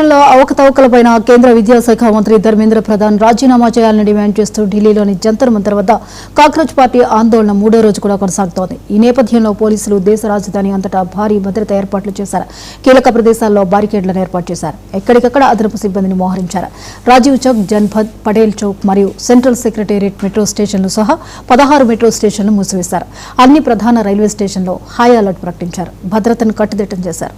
పరీక్షల్లో అవకతవకలపైన కేంద్ర విద్యాశాఖ మంత్రి ధర్మేంద్ర ప్రధాన్ రాజీనామా చేయాలని డిమాండ్ చేస్తూ ఢిల్లీలోని జంతర్ మంతర్ వద్ద కాక్రోచ్ పార్టీ ఆందోళన మూడో రోజు కూడా కొనసాగుతోంది. ఈ నేపథ్యంలో పోలీసులు దేశ రాజధాని అంతటా భారీ భద్రతా ఏర్పాట్లు చేశారు. కీలక ప్రదేశాల్లో బారికేడ్లను ఏర్పాటు చేశారు. ఎక్కడికక్కడ అదనపు సిబ్బందిని మోహరించారు. రాజీవ్ చౌక్, జన్పథ్, పటేల్ చౌక్ మరియు సెంట్రల్ సెక్రటేరియట్ మెట్రో స్టేషన్లు సహా 16 మెట్రో స్టేషన్లు మూసివేశారు. అన్ని ప్రధాన రైల్వే స్టేషన్లో హై అలర్ట్ ప్రకటించారు. భద్రతను కట్టుదిట్టం చేశారు.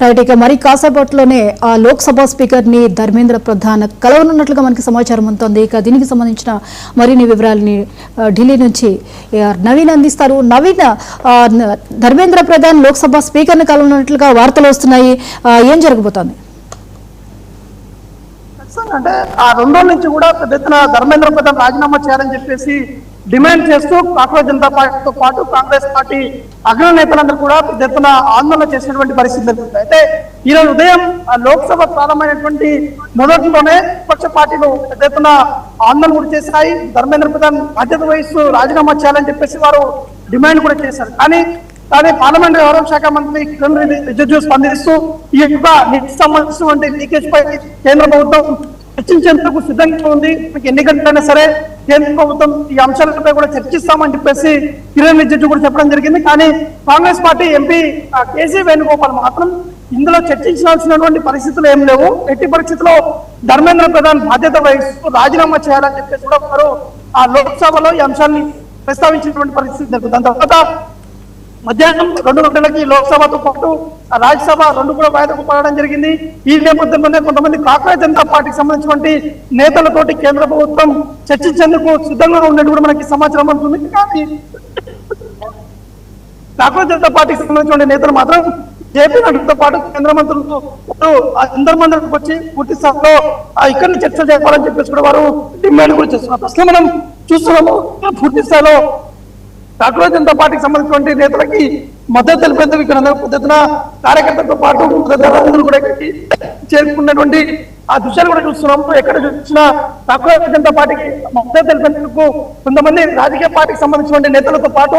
రైట్, ఇక మరి కాసేపట్లోనే ఆ లోక్సభ స్పీకర్ ని ధర్మేంద్ర ప్రధాన్ కలవనున్నట్లుగా మనకి సమాచారం అందుతోంది. ఇక దీనికి సంబంధించిన మరిన్ని వివరాలని ఢిల్లీ నుంచి నవీన్ అందిస్తారు. నవీన్, ధర్మేంద్ర ప్రధాన్ లోక్సభ స్పీకర్ ని కలవనున్నట్లుగా వార్తలు వస్తున్నాయి. ఏం జరగబోతోంది? అంటే ఆ 2 రోజుల నుంచి కూడా పెద్ద ఎత్తున ధర్మేంద్ర ప్రధాన్ రాజీనామా చేయాలని చెప్పేసి డిమాండ్ చేస్తూ కాంగ్రెస్ జనతా పార్టీతో పాటు కాంగ్రెస్ పార్టీ అగ్రనేతలందరూ కూడా పెద్ద ఎత్తున ఆందోళన చేసినటువంటి పరిస్థితి జరుగుతుంది. అయితే ఈ రోజు ఉదయం లోక్సభ ప్రారంభమైనటువంటి మొదట్లోనే విపక్ష పార్టీలు పెద్ద ఎత్తున ఆందోళన కూడా చేశాయి. ధర్మేంద్ర ప్రధాన్ బాధ్యత వహిస్తూ రాజీనామా చేయాలని చెప్పేసి వారు డిమాండ్ కూడా చేశారు. కానీ పార్లమెంటరీ వ్యవహారాల శాఖ మంత్రి కిరణ్ రిజిజు స్పందిస్తూ ఈ యొక్క నీటికి సంబంధించినటువంటి లీకేజ్ పై కేంద్ర ప్రభుత్వం చర్చించేందుకు సిద్ధంగా ఉంది. ఎన్ని గంటలైనా సరే కేంద్ర ప్రభుత్వం ఈ అంశాలపై కూడా చర్చిస్తామని చెప్పేసి కిరణ్ రిజిజు కూడా చెప్పడం జరిగింది. కానీ కాంగ్రెస్ పార్టీ ఎంపీ కేసీ వేణుగోపాల్ మాత్రం ఇందులో చర్చించాల్సినటువంటి పరిస్థితులు ఏం లేవు, ఎట్టి పరిస్థితుల్లో ధర్మేంద్ర ప్రధాన్ బాధ్యత వహిస్తూ రాజీనామా చేయాలని చెప్పేసి కూడా వారు ఆ లోక్సభలో ఈ అంశాన్ని ప్రస్తావించినటువంటి పరిస్థితి జరుగుతుంది. దాని తర్వాత మధ్యాహ్నం 2 గంటలకి లోక్సభతో పాటు రాజ్యసభ 2 కూడా వాయిదాకు పడడం జరిగింది. ఈ నేపథ్యంలోనే కొంతమంది కాంగ్రెస్ జనతా పార్టీకి సంబంధించినటువంటి నేతలతోటి కేంద్ర ప్రభుత్వం చర్చించేందుకు సిద్ధంగా ఉన్నట్టు కూడా మనకి సమాచారం అందుతుంది. కానీ కాంగ్రెస్ జనతా పార్టీకి సంబంధించిన నేతలు మాత్రం జేపీ నడ్డాతో పాటు కేంద్ర మంత్రులతో అందరి మంత్రులకు వచ్చి పూర్తి స్థాయిలో ఇక్కడ చర్చలు చేయాలని చెప్పేసి కూడా వారు డిమాండ్ కూడా చేస్తున్నారు. ప్రస్తుతం మనం చూస్తున్నాము పూర్తి స్థాయిలో కాంగ్రెస్ జనతా పార్టీకి సంబంధించినటువంటి నేతలకి మద్దతు తెలిపేందుకు ఇక్కడ పెద్ద కార్యకర్తలతో పాటు కూడా ఇక్కడికి చేరుకున్నటువంటి ఆ దృశ్యాలు కూడా చూస్తున్నాం. ఎక్కడ చూసినా కాంగ్రెస్ జనతా పార్టీకి మద్దతు తెలిపేందుకు కొంతమంది రాజకీయ పార్టీకి సంబంధించినటువంటి నేతలతో పాటు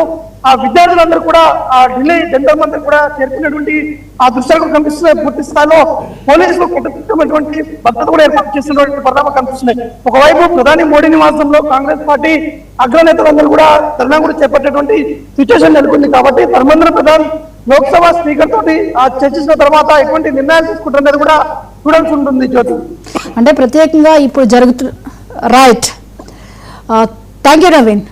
ఆ విద్యార్థులందరూ కూడా ఆ ఢిల్లీ జంతర్ మంతర్ కూడా చేరుకున్నటువంటి ఆ దృశ్యాలు కూడా కనిపిస్తున్నాయి. పూర్తి స్థాయిలో పోలీసులు కట్టుదిట్టమైనటువంటి భద్రత కూడా ఏర్పాటు చేస్తున్నటువంటి పరిణామాలు కనిపిస్తున్నాయి. ఒకవైపు ప్రధాని మోడీ నివాసంలో కాంగ్రెస్ పార్టీ అగ్రనేతలందరూ కూడా ధర్నా కూడా చేపట్టేటువంటి సిచ్యువేషన్ నెలకొంది. కాబట్టి ధర్మేంద్ర ప్రధాన్ లోక్సభ స్పీకర్ తోటి చర్చించిన తర్వాత ఎటువంటి నిర్ణయాలు తీసుకుంటున్నది కూడా చూడాల్సి ఉంటుంది. జ్యోతి, అంటే ప్రత్యేకంగా ఇప్పుడు జరుగుతున్న రైట్. Thank you Naveen.